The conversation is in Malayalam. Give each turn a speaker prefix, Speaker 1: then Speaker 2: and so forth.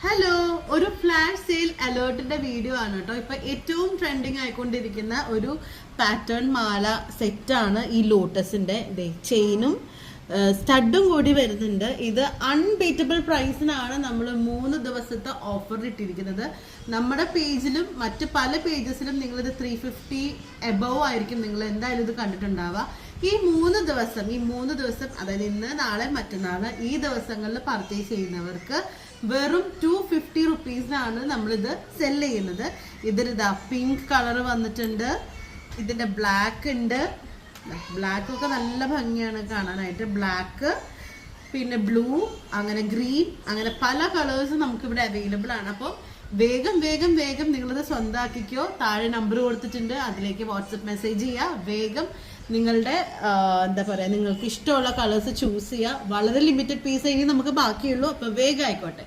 Speaker 1: ഹലോ, ഒരു ഫ്ലാഷ് സെയിൽ അലേർട്ടിന്റെ വീഡിയോ ആണ് കേട്ടോ. ഇപ്പൊ ഏറ്റവും ട്രെൻഡിങ് ആയിക്കൊണ്ടിരിക്കുന്ന ഒരു പാറ്റേൺ മാല സെറ്റാണ് ഈ ലോട്ടസിന്റെ ചെയിനും സ്റ്റഡും കൂടി വരുന്നുണ്ട്. ഇത് അൺബീറ്റബിൾ പ്രൈസിനാണ് നമ്മൾ 3 ദിവസത്തെ ഓഫർ ഇട്ടിരിക്കുന്നത്. നമ്മുടെ പേജിലും മറ്റ് പല പേജസിലും നിങ്ങളിത് 350 എബവ് ആയിരിക്കും നിങ്ങൾ എന്തായാലും ഇത് കണ്ടിട്ടുണ്ടാവുക. ഈ 3 ദിവസം അതായത് ഇന്ന്, നാളെ, മറ്റന്നാള് ഈ ദിവസങ്ങളിൽ പർച്ചേസ് ചെയ്യുന്നവർക്ക് വെറും 250 റുപ്പീസിനാണ് നമ്മളിത് സെല് ചെയ്യുന്നത്. ഇതിലിതാ പിങ്ക് കളർ വന്നിട്ടുണ്ട്, ഇതിന്റെ ബ്ലാക്ക് ഉണ്ട്. ബ്ലാക്ക് ഒക്കെ നല്ല ഭംഗിയാണ് കാണാനായിട്ട്. ബ്ലാക്ക്, പിന്നെ ബ്ലൂ, അങ്ങനെ ഗ്രീൻ, അങ്ങനെ പല കളേഴ്സും നമുക്കിവിടെ അവൈലബിൾ ആണ്. അപ്പോൾ വേഗം വേഗം വേഗം നിങ്ങളിത് സ്വന്തമാക്കിക്കോ. താഴെ നമ്പർ കൊടുത്തിട്ടുണ്ട്, അതിലേക്ക് വാട്സപ്പ് മെസ്സേജ് ചെയ്യുക. വേഗം നിങ്ങളുടെ എന്താ പറയുക, നിങ്ങൾക്ക് ഇഷ്ടമുള്ള കളേഴ്സ് ചൂസ് ചെയ്യുക. വളരെ ലിമിറ്റഡ് പീസ് എങ്കിൽ നമുക്ക് ബാക്കിയുള്ളൂ. അപ്പോൾ വേഗം ആയിക്കോട്ടെ.